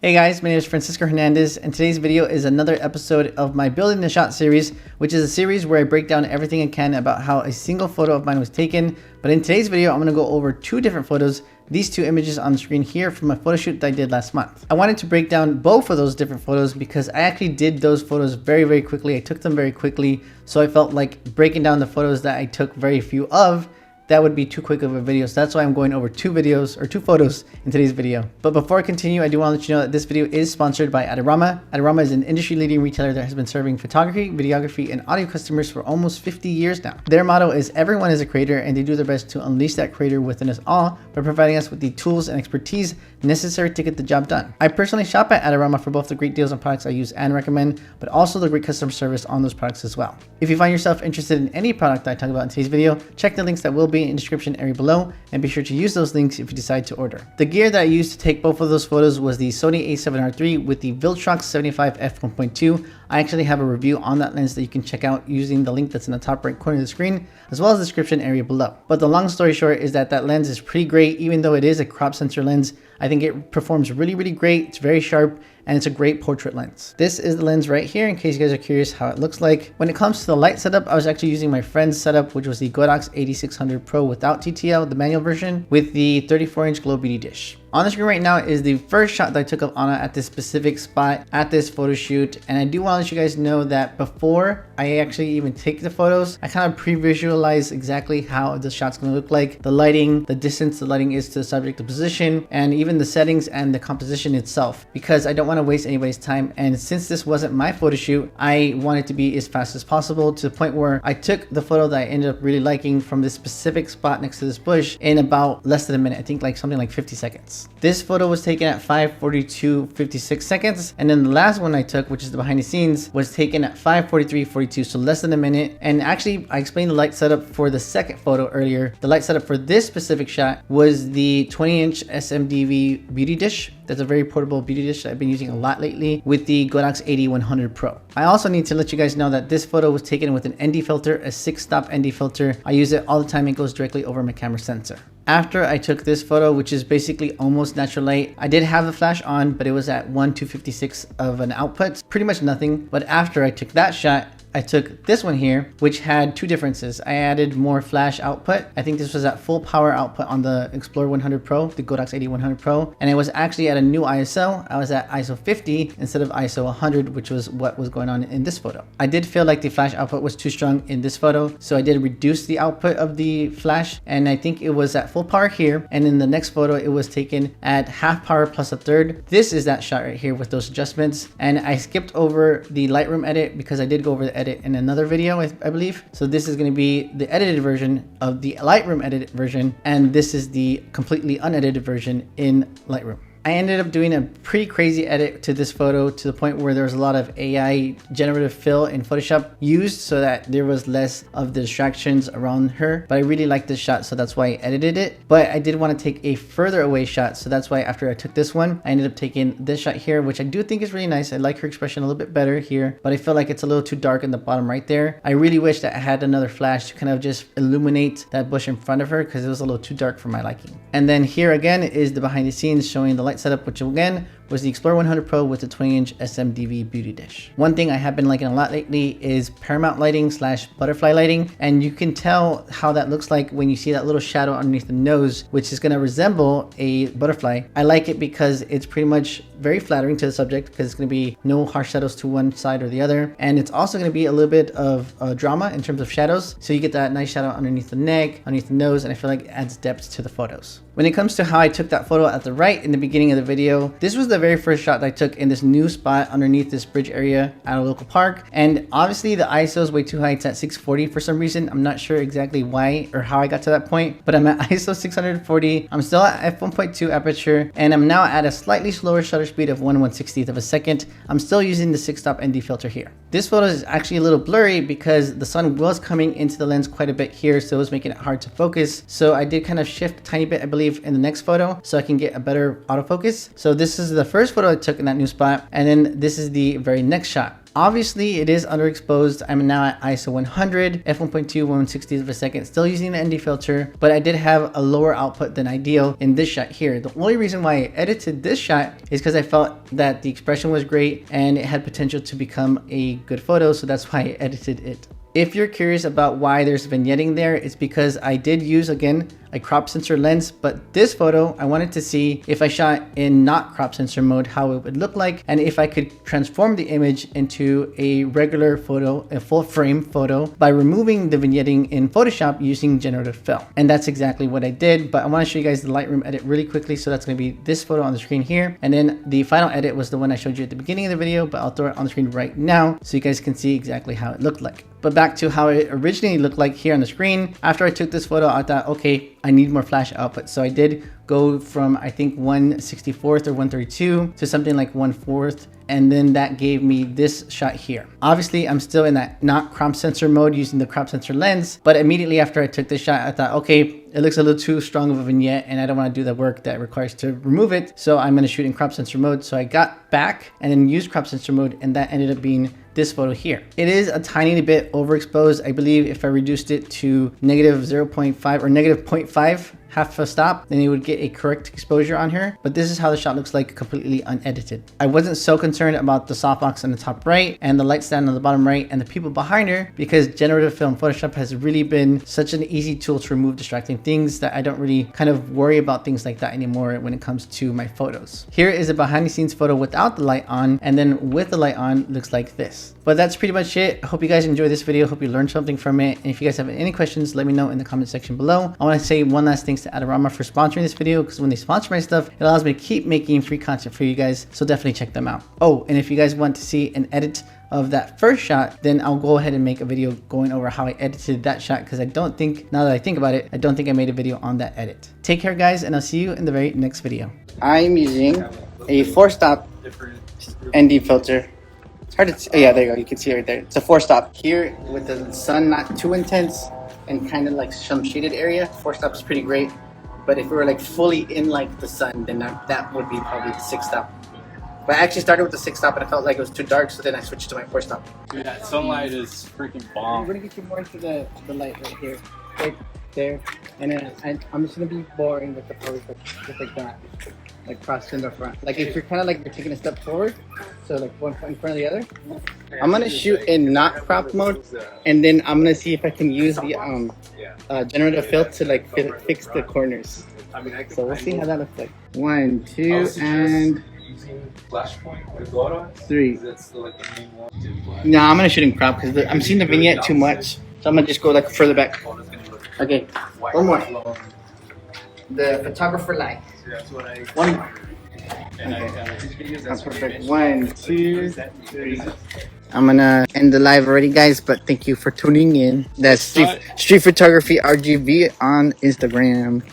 Hey guys, my name is Francisco Hernandez, and today's video is another episode of my Building the Shot series, which is a series where I break down everything I can about how a single photo of mine was taken. But in today's video, I'm going to go over two different photos, these two images on the screen here from a photo shoot that I did last month. I wanted to break down both of those different photos because I actually did those photos very quickly. I took them very quickly, so I felt like breaking down the photos that I took very few of, that would be too quick of a video. So that's why I'm going over two photos in today's video. But before I continue, I do want to let you know that this video is sponsored by Adorama. Adorama is an industry-leading retailer that has been serving photography, videography, and audio customers for almost 50 years now. Their motto is everyone is a creator, and they do their best to unleash that creator within us all by providing us with the tools and expertise necessary to get the job done. I personally shop at Adorama for both the great deals on products I use and recommend, but also the great customer service on those products as well. If you find yourself interested in any product that I talk about in today's video, check the links that will be in the description area below, and be sure to use those links if you decide to order. The gear that I used to take both of those photos was the Sony a7R III with the Viltrox 75 f1.2. I actually have a review on that lens that you can check out using the link that's in the top right corner of the screen, as well as the description area below. But the long story short is that lens is pretty great. Even though it is a crop sensor lens, I think it performs really great. It's very sharp, and it's a great portrait lens. This is the lens right here in case you guys are curious how it looks like. When it comes to the light setup, I was actually using my friend's setup, which was the Godox 8600 Pro without TTL, the manual version, with the 34-inch glow beauty dish. On the screen right now is the first shot that I took of Anna at this specific spot at this photo shoot. And I do want to let you guys know that before I actually even take the photos, I kind of pre-visualize exactly how the shot's going to look like. The lighting, the distance the lighting is to the subject, the position, and even the settings and the composition itself, because I don't want to waste anybody's time. And since this wasn't my photo shoot, I wanted to be as fast as possible, to the point where I took the photo that I ended up really liking from this specific spot next to this bush in about less than a minute. I think like something like 50 seconds. This photo was taken at 5:42.56 seconds, and then the last one I took, which is the behind the scenes, was taken at 5:43.42, so less than a minute. And actually, I explained the light setup for the second photo earlier. The light setup for this specific shot was the 20-inch SMDV beauty dish. That's a very portable beauty dish that I've been using a lot lately with the Godox 8100 Pro. I also need to let you guys know that this photo was taken with an ND filter, a 6-stop ND filter. I use it all the time. It goes directly over my camera sensor. After I took this photo, which is basically almost natural light, I did have the flash on, but it was at 1/256 of an output, pretty much nothing. But after I took that shot, I took this one here, which had two differences. I added more flash output. I think this was at full power output on the Explorer 100 Pro, the Godox 8100 Pro. And it was actually at a new ISO. I was at ISO 50 instead of ISO 100, which was what was going on in this photo. I did feel like the flash output was too strong in this photo, so I did reduce the output of the flash. And I think it was at full power here. And in the next photo, it was taken at half power plus a third. This is that shot right here with those adjustments. And I skipped over the Lightroom edit because I did go over the edit in another video, I believe. So this is going to be the edited version of the Lightroom edited version, and this is the completely unedited version in Lightroom. I ended up doing a pretty crazy edit to this photo, to the point where there was a lot of AI generative fill in Photoshop used so that there was less of the distractions around her. But I really liked this shot, so that's why I edited it. But I did want to take a further away shot, so that's why after I took this one, I ended up taking this shot here, which I do think is really nice. I like her expression a little bit better here, but I feel like it's a little too dark in the bottom right there. I really wish that I had another flash to kind of just illuminate that bush in front of her, because it was a little too dark for my liking. And then here again is the behind the scenes showing the light setup, which again was the Explorer 100 Pro with the 20-inch SMDV beauty dish. One thing I have been liking a lot lately is paramount lighting / butterfly lighting, and you can tell how that looks like when you see that little shadow underneath the nose, which is going to resemble a butterfly. I like it because it's pretty much very flattering to the subject, because it's going to be no harsh shadows to one side or the other, and it's also going to be a little bit of drama in terms of shadows, so you get that nice shadow underneath the neck, underneath the nose, and I feel like it adds depth to the photos. When it comes to how I took that photo at the right in the beginning of the video, this was the very first shot that I took in this new spot underneath this bridge area at a local park. And obviously the ISO is way too high. It's at 640 for some reason. I'm not sure exactly why or how I got to that point, but I'm at ISO 640. I'm still at f1.2 aperture, and I'm now at a slightly slower shutter speed of 1/160th of a second. I'm still using the 6-stop ND filter here. This photo is actually a little blurry because the sun was coming into the lens quite a bit here, so it was making it hard to focus. So I did kind of shift a tiny bit, I believe, in the next photo so I can get a better autofocus. So this is the first photo I took in that new spot, and then this is the very next shot. Obviously, it is underexposed. I'm now at ISO 100, f1.2, 1/60th of a second, still using the ND filter, but I did have a lower output than ideal in this shot here. The only reason why I edited this shot is because I felt that the expression was great and it had potential to become a good photo, so that's why I edited it. If you're curious about why there's vignetting there, it's because I did use, again, a crop sensor lens, but this photo, I wanted to see if I shot in not crop sensor mode, how it would look like, and if I could transform the image into a regular photo, a full frame photo, by removing the vignetting in Photoshop using generative fill. And that's exactly what I did, but I want to show you guys the Lightroom edit really quickly. So that's going to be this photo on the screen here. And then the final edit was the one I showed you at the beginning of the video, but I'll throw it on the screen right now so you guys can see exactly how it looked like. But back to how it originally looked like here on the screen. After I took this photo, I thought, okay, I need more flash output. So I did go from, I think, 1/64th or 1/32 to something like 1/4. And then that gave me this shot here. Obviously, I'm still in that not crop sensor mode using the crop sensor lens, but immediately after I took this shot, I thought, okay, it looks a little too strong of a vignette and I don't want to do the work that requires to remove it. So I'm going to shoot in crop sensor mode. So I got back and then used crop sensor mode, and that ended up being this photo here. It is a tiny bit overexposed. I believe if I reduced it to -0.5 or -0.5, half a stop, then you would get a correct exposure on her. But this is how the shot looks like completely unedited. I wasn't so concerned about the softbox on the top right and the light stand on the bottom right and the people behind her, because generative fill in Photoshop has really been such an easy tool to remove distracting things that I don't really kind of worry about things like that anymore when it comes to my photos. Here is a behind the scenes photo without the light on, and then with the light on, looks like this. But that's pretty much it. I hope you guys enjoyed this video. Hope you learned something from it. And if you guys have any questions, let me know in the comment section below. I want to say one last thanks to Adorama for sponsoring this video, because when they sponsor my stuff, it allows me to keep making free content for you guys. So definitely check them out. Oh, and if you guys want to see an edit of that first shot, then I'll go ahead and make a video going over how I edited that shot, because I don't think, now that I think about it, I don't think I made a video on that edit. Take care, guys, and I'll see you in the very next video. I'm using a 4-stop ND filter. It's hard to see. Oh, yeah, there you go. You can see it right there. It's a 4-stop here with the sun not too intense and kind of like some shaded area. 4-stop is pretty great. But if we were like fully in like the sun, then that would be probably the 6-stop. But I actually started with the 6-stop and I felt like it was too dark, so then I switched to my 4-stop. Dude, that sunlight is freaking bomb. I'm gonna get you more into the light right here, right there, and then I'm just gonna be boring with the pose, just like that, like cross in the front. Like if you're kind of like you're taking a step forward, so like one in front of the other. I'm gonna shoot in not crop mode, and then I'm gonna see if I can use the generative fill to like fix the corners. So we'll see how that looks like. 1, 2, and 3. No, I'm gonna shoot in crop because I'm seeing the vignette too much, so I'm gonna just go like further back. Okay, one more. The photographer line. One more. Okay. That's perfect. 1, 2, 3. I'm gonna end the live already, guys, but thank you for tuning in. That's Street Photography RGB on Instagram.